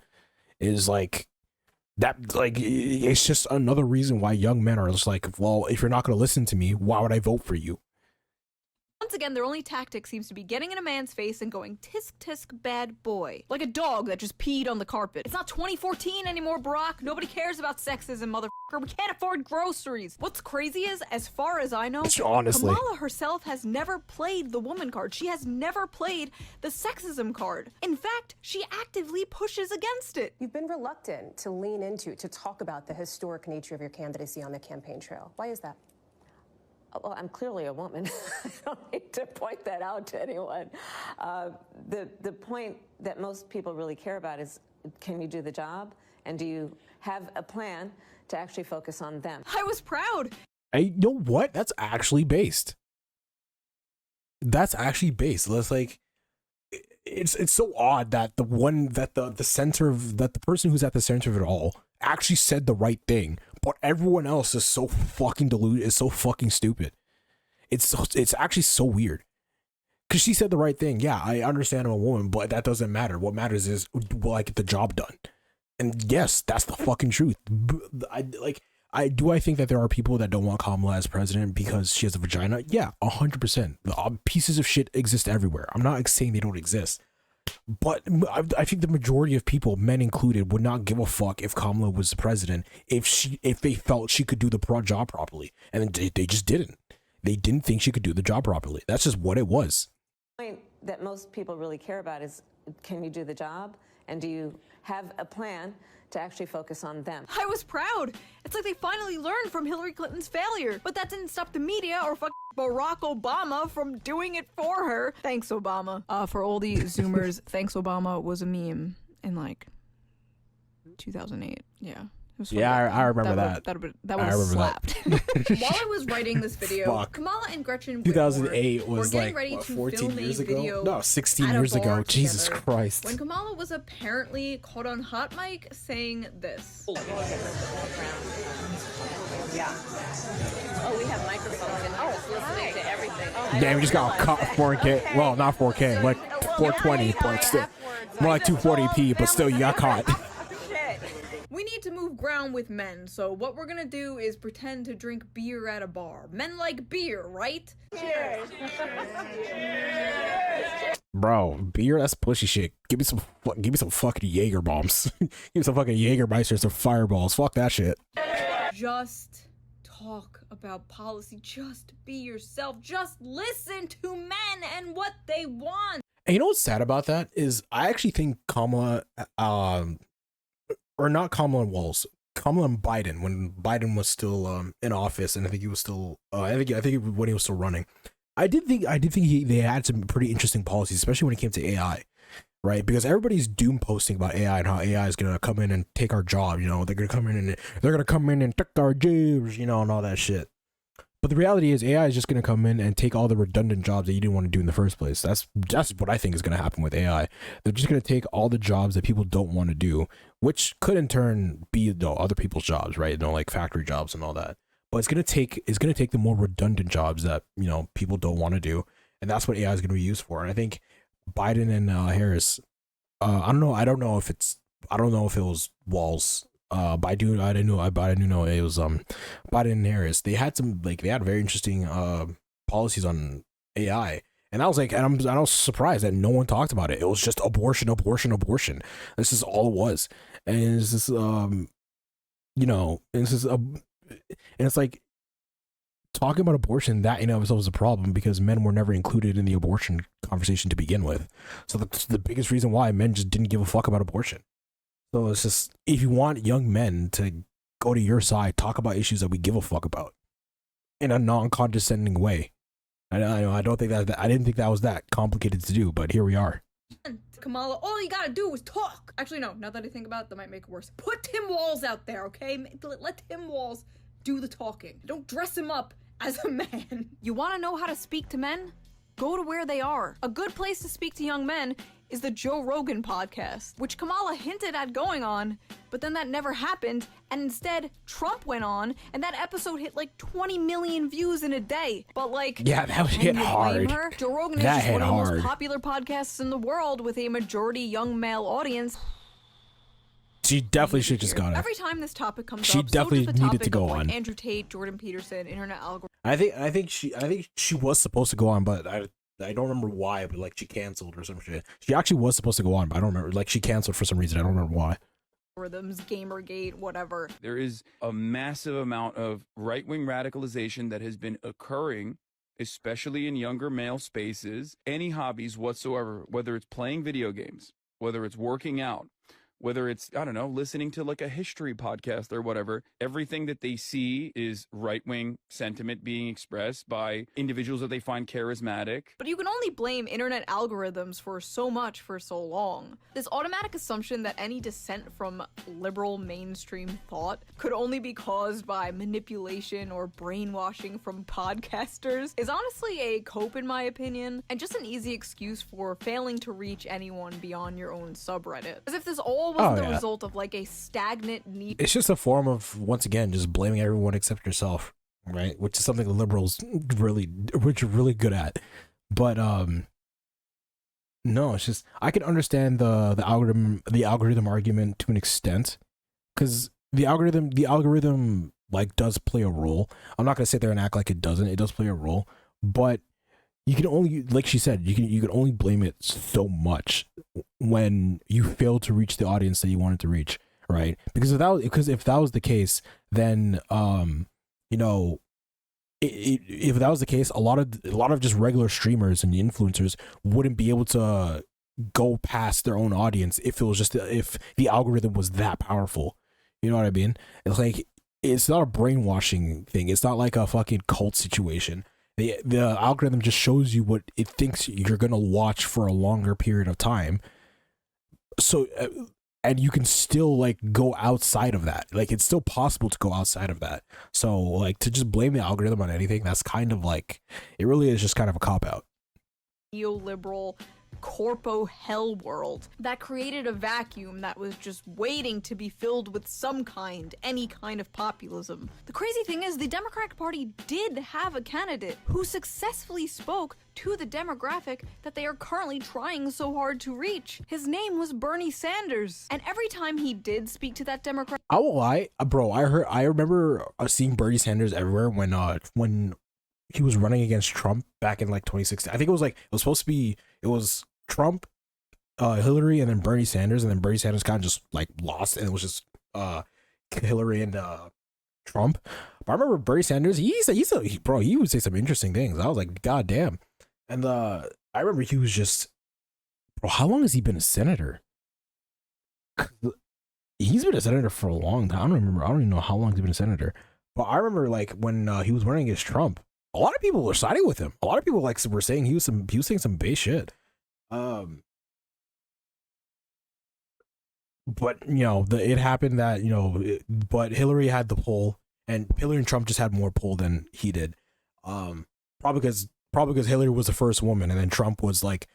is like that. Like, it's just another reason why young men are just like, well, if you're not going to listen to me, why would I vote for you? Once again, their only tactic seems to be getting in a man's face and going, tisk tisk bad boy. Like a dog that just peed on the carpet. It's not 2014 anymore, Barack. Nobody cares about sexism, motherfucker. We can't afford groceries. What's crazy is, as far as I know, honestly, Kamala herself has never played the woman card. She has never played the sexism card. In fact, she actively pushes against it. You've been reluctant to lean into, to talk about the historic nature of your candidacy on the campaign trail. Why is that? Well, I'm clearly a woman. I don't need to point that out to anyone. The point that most people really care about is, can you do the job? And do you have a plan to actually focus on them? I was proud. You know what? That's actually based. That's like, it's so odd that the person who's at the center of it all actually said the right thing, but everyone else is so fucking deluded, is so fucking stupid. It's actually so weird. Because she said the right thing. Yeah, I understand I'm a woman, but that doesn't matter. What matters is, will I get the job done? And yes, that's the fucking truth. I think that there are people that don't want Kamala as president because she has a vagina. Yeah, 100%. Pieces of shit exist everywhere. I'm not saying they don't exist. But I think the majority of people, men included, would not give a fuck if Kamala was the president if they felt she could do the job properly, and they just didn't. They didn't think she could do the job properly. That's just what it was. The point that most people really care about is, can you do the job? And do you have a plan to actually focus on them? I was proud. It's like they finally learned from Hillary Clinton's failure. But that didn't stop the media or Barack Obama from doing it for her. Thanks, Obama. For all the Zoomers, thanks, Obama was a meme in like 2008. Yeah. I remember that. That would have slapped. While I was writing this video, Fuck. Kamala and Gretchen 2008 was were like, ready what, to 14 film years a ago? video No, 16 at a years bar ago. Jesus together, Christ. when Kamala was apparently caught on hot mic saying this. Yeah. Oh, we have microphones and listening to everything. Damn, we just got caught 4K. Well, not 4K, like 420, but still. More like 240p, but still, you got caught. We need to move ground with men, so what we're gonna do is pretend to drink beer at a bar. Men like beer, right? Cheers! Bro, beer, that's pushy shit. Give me some fucking Jaeger bombs. Give me some fucking Jägermeister, some fireballs. Fuck that shit. Just talk about policy. Just be yourself. Just listen to men and what they want. And you know what's sad about that is I actually think Kamala, or not Kamala and Walz, Kamala and Biden, when Biden was still in office, and I think he was still, I think when he was still running, I did think they had some pretty interesting policies, especially when it came to AI, right? Because everybody's doom posting about AI and how AI is gonna come in and take our job. You know, they're gonna come in and take our jobs, you know, and all that shit. But the reality is AI is just going to come in and take all the redundant jobs that you didn't want to do in the first place. That's what I think is going to happen with AI. They're just going to take all the jobs that people don't want to do, which could in turn be other people's jobs, right? You know, like factory jobs and all that. But it's going to take the more redundant jobs that, you know, people don't want to do. And that's what AI is going to be used for. And I think Biden and Harris, I don't know if it was Walz. But I do know it was Biden and Harris. They had very interesting policies on AI, and I was surprised that no one talked about it. It was just abortion. This is all it was, and it's just and it's like talking about abortion, that in and of itself is a problem because men were never included in the abortion conversation to begin with. So that's the biggest reason why men just didn't give a fuck about abortion. So it's just, if you want young men to go to your side, talk about issues that we give a fuck about in a non-condescending way. I didn't think that was that complicated to do, but here we are. Kamala, all you gotta do is talk. Actually, no, now that I think about it, that might make it worse. Put Tim Walz out there, okay? Let Tim Walz do the talking. Don't dress him up as a man. You wanna know how to speak to men? Go to where they are. A good place to speak to young men is the Joe Rogan podcast, which Kamala hinted at going on, but then that never happened, and instead Trump went on, and that episode hit like 20 million views in a day. But like, yeah, that hit hard. Her? Joe Rogan is just one of the most popular podcasts in the world with a majority young male audience. She definitely should just got it. Every time this topic comes she up, definitely so does the needed to go of, on. Like, Andrew Tate, Jordan Peterson, internet algorithm. I think she was supposed to go on, but I don't remember why, but like she canceled or some shit. She actually was supposed to go on, but I don't remember. Like she canceled for some reason. I don't remember why. Algorithms, Gamergate, whatever. There is a massive amount of right-wing radicalization that has been occurring, especially in younger male spaces. Any hobbies whatsoever, whether it's playing video games, whether it's working out, whether it's, I don't know, listening to like a history podcast or whatever, everything that they see is right-wing sentiment being expressed by individuals that they find charismatic. But you can only blame internet algorithms for so much for so long. This automatic assumption that any dissent from liberal mainstream thought could only be caused by manipulation or brainwashing from podcasters is honestly a cope, in my opinion, and just an easy excuse for failing to reach anyone beyond your own subreddit. As if this all wasn't the result of like a stagnant need. It's just a form of, once again, just blaming everyone except yourself, right? Which is something the liberals which are really good at. But no, it's just, I can understand the algorithm argument to an extent, because the algorithm like does play a role. I'm not gonna sit there and act like it doesn't. It does play a role, but you can only, like she said, you can only blame it so much when you fail to reach the audience that you wanted to reach, right? Because if that was the case, then if that was the case, a lot of just regular streamers and influencers wouldn't be able to go past their own audience if it was just if the algorithm was that powerful. You know what I mean? It's like, it's not a brainwashing thing. It's not like a fucking cult situation. The algorithm just shows you what it thinks you're gonna watch for a longer period of time. So, and you can still like go outside of that. Like, it's still possible to go outside of that. So, like, to just blame the algorithm on anything, that's kind of like, it really is just kind of a cop out. Neoliberal corpo hell world that created a vacuum that was just waiting to be filled with any kind of populism. The crazy thing is, the Democratic Party did have a candidate who successfully spoke to the demographic that they are currently trying so hard to reach. His name was Bernie Sanders. And every time he did speak to that Democrat— I won't lie, bro, I remember seeing Bernie Sanders everywhere when he was running against Trump back in like 2016. I think it was Trump, Hillary, and then Bernie Sanders, and then Bernie Sanders kind of just like lost, and it was just Hillary and Trump. But I remember Bernie Sanders, he would say some interesting things. I was like, God damn. And I remember he was just, bro, how long has he been a senator? He's been a senator for a long time. I don't even know how long he's been a senator. But I remember like when he was running against Trump, a lot of people were siding with him. A lot of people like were saying he was saying some base shit. But it happened that but Hillary had the poll, and Hillary and Trump just had more poll than he did. Probably because Hillary was the first woman, and then Trump was like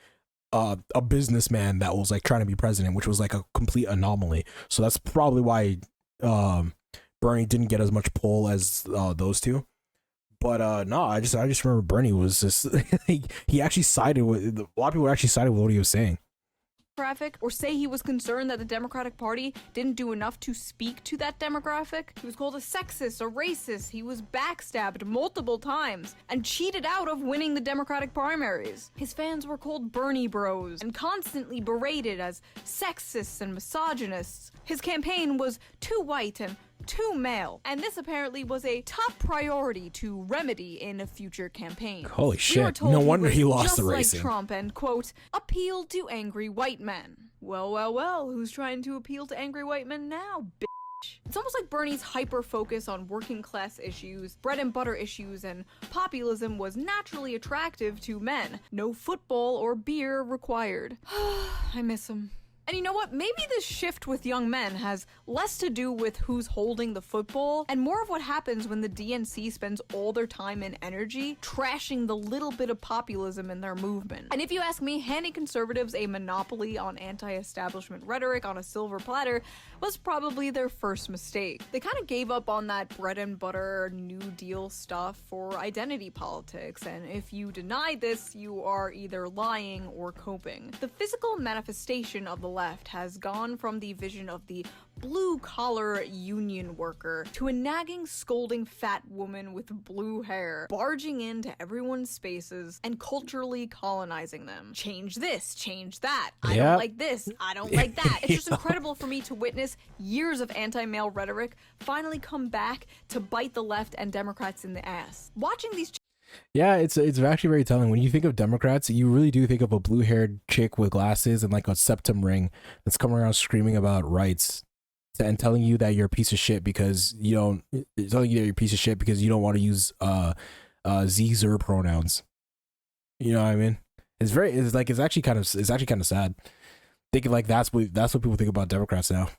a businessman that was like trying to be president, which was like a complete anomaly. So that's probably why Bernie didn't get as much poll as those two. But no, I just remember Bernie was just he actually sided with a lot of people. Actually sided with what he was saying. Or say he was concerned that the Democratic Party didn't do enough to speak to that demographic. He was called a sexist, a racist. He was backstabbed multiple times and cheated out of winning the Democratic primaries. His fans were called Bernie Bros and constantly berated as sexists and misogynists. His campaign was too white and too male, and this apparently was a top priority to remedy in a future campaign. Holy shit, no wonder he lost the race. Like Trump and, quote, appeal to angry white men. Well, who's trying to appeal to angry white men now, bitch? It's almost like Bernie's hyper-focus on working class issues, bread and butter issues, and populism was naturally attractive to men. No football or beer required. I miss him. And you know what? Maybe this shift with young men has less to do with who's holding the football and more of what happens when the DNC spends all their time and energy trashing the little bit of populism in their movement. And if you ask me, handing conservatives a monopoly on anti-establishment rhetoric on a silver platter was probably their first mistake. They kind of gave up on that bread and butter New Deal stuff for identity politics, and if you deny this, you are either lying or coping. The physical manifestation of the left has gone from the vision of the blue-collar union worker to a nagging, scolding fat woman with blue hair, barging into everyone's spaces and culturally colonizing them. Change this, change that. I don't like this, I don't like that. It's just incredible for me to witness years of anti-male rhetoric finally come back to bite the left and Democrats in the ass. Watching these Yeah, it's actually very telling. When you think of Democrats, you really do think of a blue-haired chick with glasses and like a septum ring that's coming around screaming about rights and telling you that you're a piece of shit because you don't want to use ze/zer pronouns. You know what I mean? It's actually kind of sad. Thinking like that's what people think about Democrats now.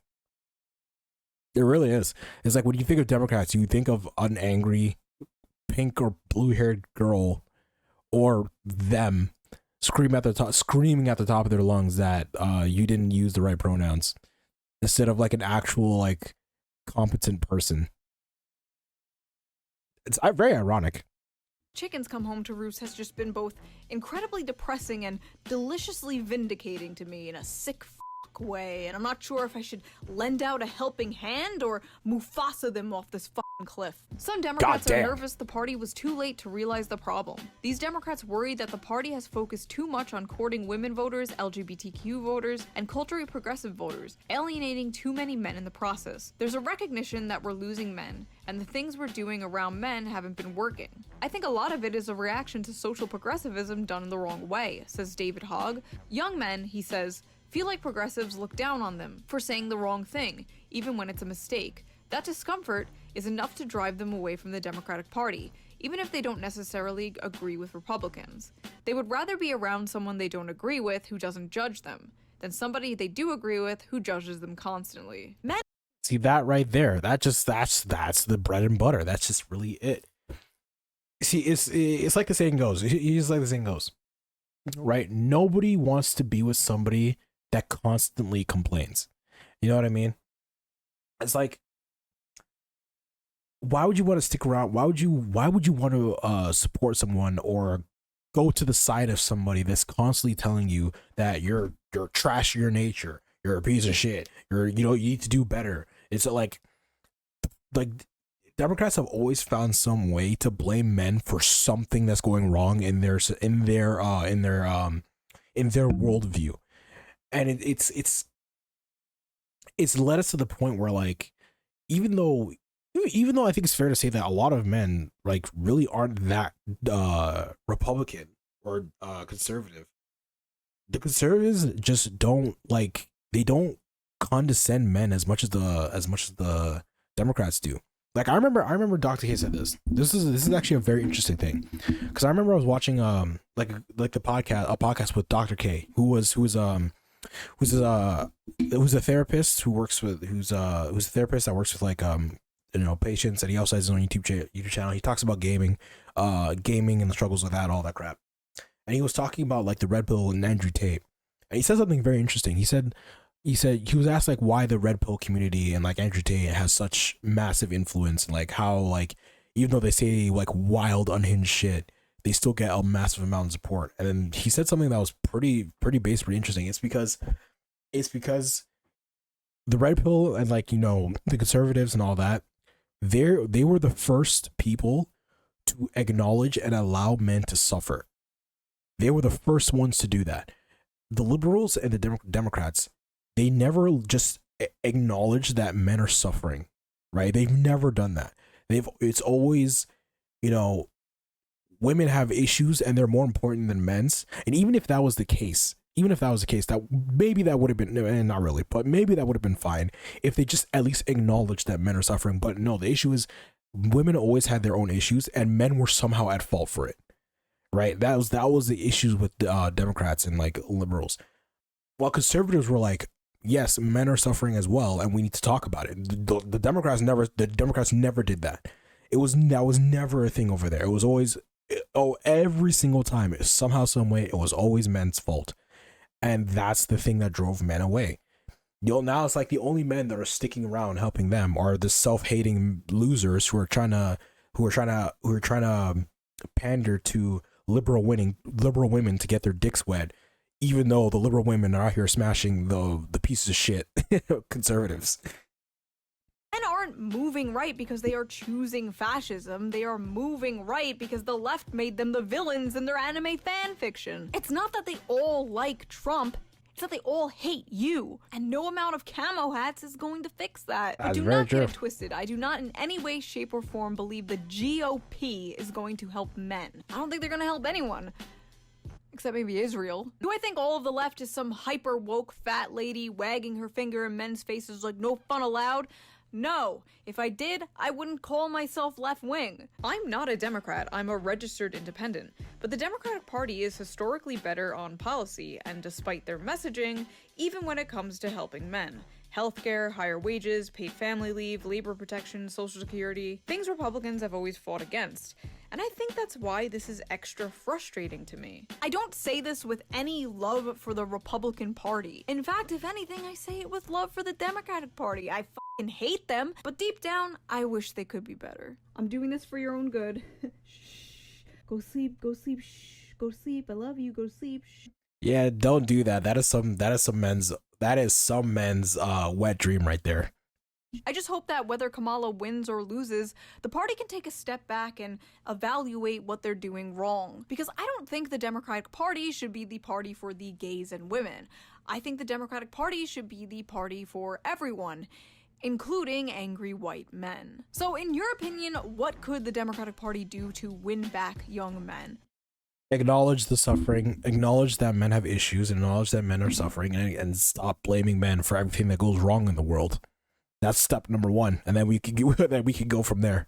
It really is. It's like when you think of Democrats, you think of an angry pink or blue-haired girl or them screaming at the top of their lungs that you didn't use the right pronouns instead of like an actual like competent person. It's very ironic. Chickens Come Home to Roost has just been both incredibly depressing and deliciously vindicating to me in a sick way, and I'm not sure if I should lend out a helping hand or Mufasa them off this fucking cliff. Some Democrats are nervous the party was too late to realize the problem. These Democrats worry that the party has focused too much on courting women voters, LGBTQ voters, and culturally progressive voters, alienating too many men in the process. There's a recognition that we're losing men, and the things we're doing around men haven't been working. I think a lot of it is a reaction to social progressivism done the wrong way, says David Hogg. Young men, he says, feel like progressives look down on them for saying the wrong thing, even when it's a mistake. That discomfort is enough to drive them away from the Democratic Party, even if they don't necessarily agree with Republicans. They would rather be around someone they don't agree with who doesn't judge them, than somebody they do agree with who judges them constantly. Men See that right there? That's the bread and butter. That's just really it. See, it's like the saying goes. It's like the saying goes, right? Nobody wants to be with somebody that constantly complains. You know what I mean? It's like, why would you want to stick around? Why would you want to support someone or go to the side of somebody that's constantly telling you that you're trash your nature, you're a piece of shit, you need to do better? It's like Democrats have always found some way to blame men for something that's going wrong in their worldview, and it's led us to the point where, like, even though I think it's fair to say that a lot of men like really aren't that Republican or conservative, the conservatives just don't condescend men as much as the Democrats do. Like I remember Dr. K said this. This is actually a very interesting thing, because I remember I was watching like a podcast with Dr. K, who's a therapist who's a therapist that works with like patients, and he also has his own YouTube channel. He talks about gaming and the struggles with that, all that crap. And he was talking about like the Red Pill and Andrew Tate, and he said something very interesting. He said he was asked like why the Red Pill community and like Andrew Tate has such massive influence, and like how, like, even though they say like wild unhinged shit, they still get a massive amount of support. And then he said something that was pretty base, pretty interesting. It's because the Red Pill and like the conservatives and all that, they were the first people to acknowledge and allow men to suffer. They were the first ones to do that. The liberals and the Democrats, they never just acknowledge that men are suffering, right? They've never done that. It's always, women have issues and they're more important than men's. And even if that was the case, that maybe that would have been, and not really, but maybe that would have been fine if they just at least acknowledged that men are suffering. But no, the issue is women always had their own issues and men were somehow at fault for it, right? That was the issues with Democrats and like liberals. While conservatives were like, yes, men are suffering as well, and we need to talk about it. The Democrats never did that. That was never a thing over there. It was always, every single time, somehow, some way, it was always men's fault, and that's the thing that drove men away. Now it's like the only men that are sticking around helping them are the self-hating losers who are trying to pander to liberal women to get their dicks wet, even though the liberal women are out here smashing the pieces of shit conservatives. Men aren't moving right because they are choosing fascism. They are moving right because the left made them the villains in their anime fan fiction. It's not that they all like Trump. It's that they all hate you. And no amount of camo hats is going to fix that. But do not get it twisted. I do not in any way, shape, or form believe the GOP is going to help men. I don't think they're going to help anyone. Except maybe Israel. Do I think all of the left is some hyper woke fat lady wagging her finger in men's faces like no fun allowed? No. If I did, I wouldn't call myself left-wing. I'm not a Democrat, I'm a registered independent. But the Democratic Party is historically better on policy, and despite their messaging, even when it comes to helping men. Healthcare, higher wages, paid family leave, labor protection, social security, things Republicans have always fought against. And I think that's why this is extra frustrating to me. I don't say this with any love for the Republican Party. In fact, if anything, I say it with love for the Democratic Party. I fucking hate them, but deep down, I wish they could be better. I'm doing this for your own good. Shh. Go sleep, shh. Go sleep, I love you, go sleep, shh. Yeah, don't do that. That is some men's wet dream right there. I just hope that whether Kamala wins or loses, the party can take a step back and evaluate what they're doing wrong. Because I don't think the Democratic Party should be the party for the gays and women. I think the Democratic Party should be the party for everyone, including angry white men. So in your opinion, what could the Democratic Party do to win back young men? Acknowledge the suffering, acknowledge that men have issues, acknowledge that men are suffering, and stop blaming men for everything that goes wrong in the world. That's step number one, and then we could go from there.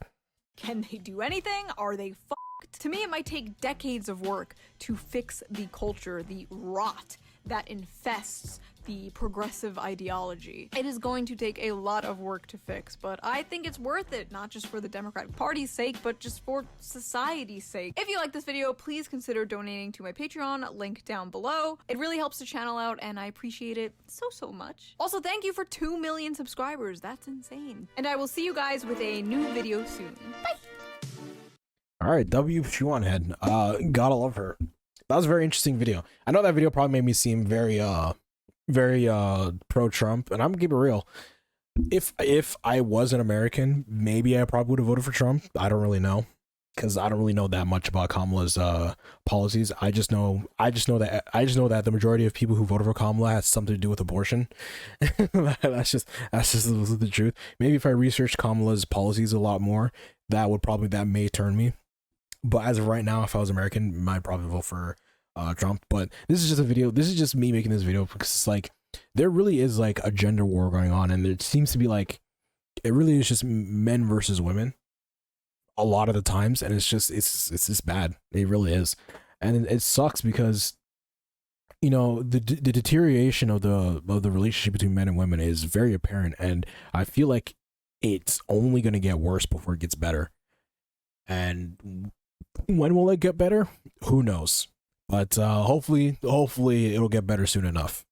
Can they do anything? Are they fucked? To me, it might take decades of work to fix the culture, the rot that infests the progressive ideology. It is going to take a lot of work to fix, but I think it's worth it, not just for the Democratic Party's sake, but just for society's sake. If you like this video, please consider donating to my Patreon, link down below. It really helps the channel out, and I appreciate it so much. Also, thank you for 2 million subscribers. That's insane. And I will see you guys with a new video soon. Bye! Alright, shoeonhead. Gotta love her. That was a very interesting video. I know that video probably made me seem very pro-Trump, and I'm gonna keep it real. If I was an American, maybe I probably would have voted for Trump. I don't really know, because I don't really know that much about Kamala's policies. I just know that the majority of people who voted for Kamala has something to do with abortion. that's just the truth. Maybe if I researched Kamala's policies a lot more, that may turn me. But as of right now, if I was American, I'd probably vote for Trump. But this is just a video. This is just me making this video because it's like there really is like a gender war going on, and it seems to be like it really is just men versus women a lot of the times, and it's just bad. It really is, and it sucks because you know the deterioration of the relationship between men and women is very apparent, and I feel like it's only going to get worse before it gets better. And when will it get better? Who knows? But hopefully it'll get better soon enough.